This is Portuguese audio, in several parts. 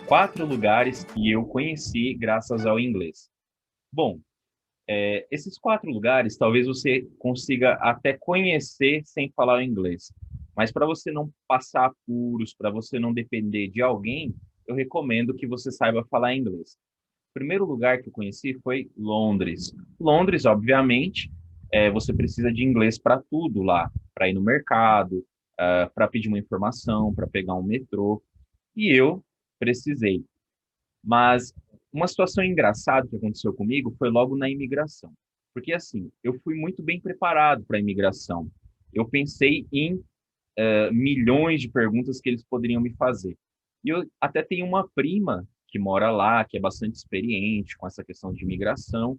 4 lugares que eu conheci graças ao inglês. Bom, esses 4 lugares talvez você consiga até conhecer sem falar o inglês. Mas para você não passar apuros, para você não depender de alguém, eu recomendo que você saiba falar inglês. O primeiro lugar que eu conheci foi Londres. Londres, obviamente, você precisa de inglês para tudo lá, para ir no mercado, para pedir uma informação, para pegar um metrô. E eu precisei. Mas uma situação engraçada que aconteceu comigo foi logo na imigração. Porque, assim, eu fui muito bem preparado para a imigração. Eu pensei em milhões de perguntas que eles poderiam me fazer. E eu até tenho uma prima que mora lá, que é bastante experiente com essa questão de imigração,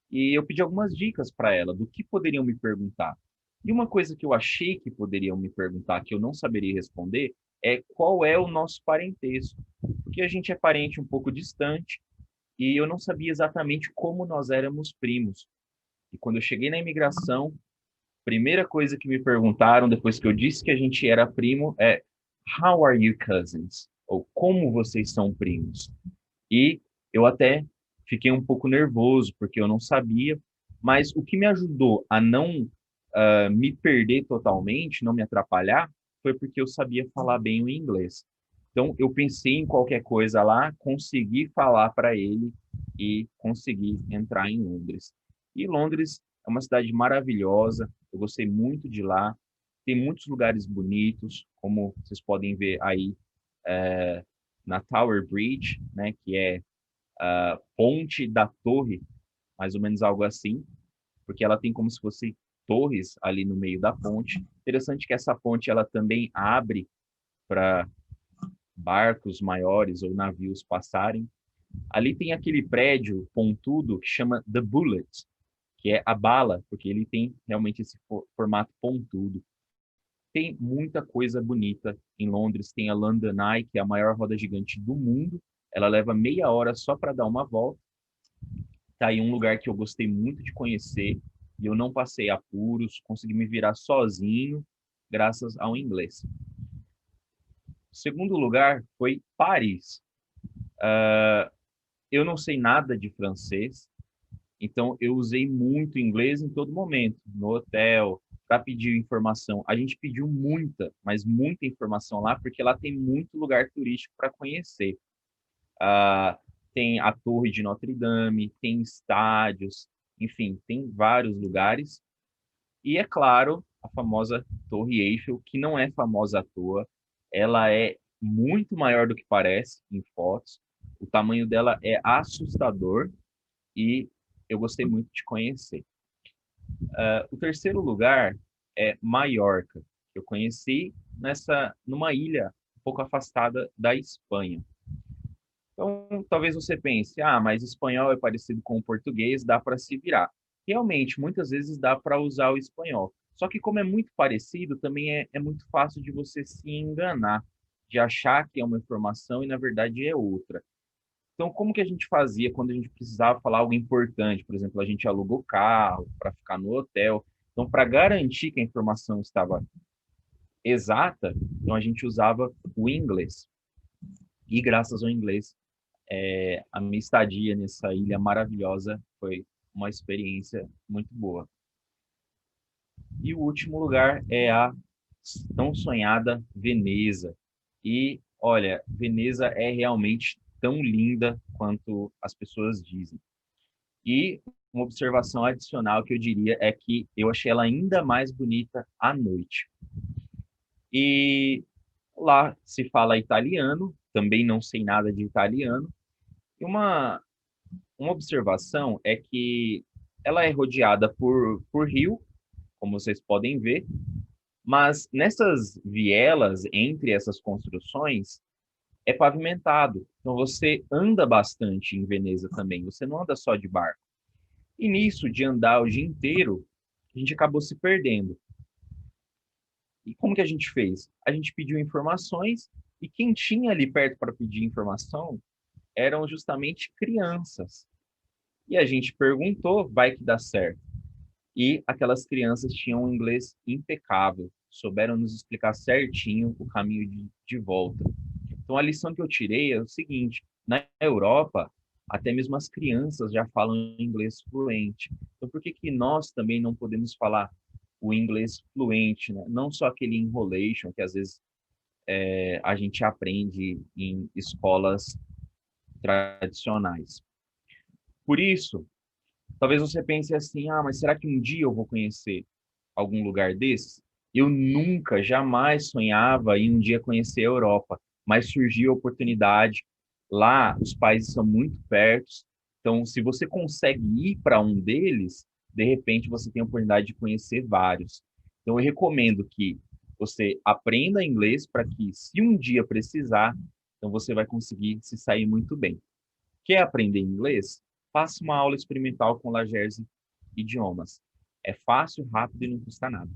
e eu pedi algumas dicas para ela do que poderiam me perguntar. E uma coisa que eu achei que poderiam me perguntar, que eu não saberia responder, é qual é o nosso parentesco. Porque a gente é parente um pouco distante, e eu não sabia exatamente como nós éramos primos. E quando eu cheguei na imigração, primeira coisa que me perguntaram depois que eu disse que a gente era primo é How are you cousins? Ou como vocês são primos? E eu até fiquei um pouco nervoso porque eu não sabia, mas o que me ajudou a não me perder totalmente, não me atrapalhar, foi porque eu sabia falar bem o inglês. Então eu pensei em qualquer coisa lá, consegui falar para ele e consegui entrar em Londres. E Londres é uma cidade maravilhosa, eu gostei muito de lá. Tem muitos lugares bonitos, como vocês podem ver aí na Tower Bridge, né, que é a ponte da torre, mais ou menos algo assim, porque ela tem como se fosse torres ali no meio da ponte. Interessante que essa ponte ela também abre para barcos maiores ou navios passarem. Ali tem aquele prédio pontudo que chama The Bullet, que é a bala, porque ele tem realmente esse formato pontudo. Tem muita coisa bonita em Londres. Tem a London Eye, que é a maior roda gigante do mundo. Ela leva meia hora só para dar uma volta. Tá aí um lugar que eu gostei muito de conhecer e eu não passei apuros, consegui me virar sozinho graças ao inglês. O segundo lugar foi Paris. Eu não sei nada de francês, então eu usei muito inglês em todo momento, no hotel, para pedir informação. A gente pediu muita, mas muita informação lá, porque lá tem muito lugar turístico para conhecer. Ah, tem a Torre de Notre Dame, tem estádios, enfim, tem vários lugares. E é claro, a famosa Torre Eiffel, que não é famosa à toa, ela é muito maior do que parece em fotos. O tamanho dela é assustador e eu gostei muito de conhecer. O terceiro lugar é Maiorca. Eu conheci numa ilha um pouco afastada da Espanha. Então, talvez você pense, mas espanhol é parecido com o português, dá para se virar. Realmente, muitas vezes dá para usar o espanhol. Só que como é muito parecido, também é muito fácil de você se enganar, de achar que é uma informação e na verdade é outra. Então, como que a gente fazia quando a gente precisava falar algo importante? Por exemplo, a gente alugou carro para ficar no hotel. Então, para garantir que a informação estava exata, então a gente usava o inglês. E graças ao inglês, a minha estadia nessa ilha maravilhosa foi uma experiência muito boa. E o último lugar é a tão sonhada Veneza. E olha, Veneza é realmente tão linda quanto as pessoas dizem. E uma observação adicional que eu diria é que eu achei ela ainda mais bonita à noite. E lá se fala italiano, também não sei nada de italiano. E uma observação é que ela é rodeada por rio, como vocês podem ver, mas nessas vielas, entre essas construções, é pavimentado. Então você anda bastante em Veneza também, você não anda só de barco. E nisso, de andar o dia inteiro, a gente acabou se perdendo. E como que a gente fez? A gente pediu informações e quem tinha ali perto para pedir informação eram justamente crianças. E a gente perguntou, vai que dá certo. E aquelas crianças tinham um inglês impecável, souberam nos explicar certinho o caminho de volta. Então, a lição que eu tirei é o seguinte: na Europa, até mesmo as crianças já falam inglês fluente. Então, por que que nós também não podemos falar o inglês fluente, né? Não só aquele enrolation que às vezes a gente aprende em escolas tradicionais. Por isso, talvez você pense assim: ah, mas será que um dia eu vou conhecer algum lugar desses? Eu nunca, jamais sonhava em um dia conhecer a Europa, mas surgiu a oportunidade. Lá, os países são muito perto, então, se você consegue ir para um deles, de repente você tem a oportunidade de conhecer vários. Então, eu recomendo que você aprenda inglês para que, se um dia precisar, então você vai conseguir se sair muito bem. Quer aprender inglês? Faça uma aula experimental com Lajerse Idiomas. É fácil, rápido e não custa nada.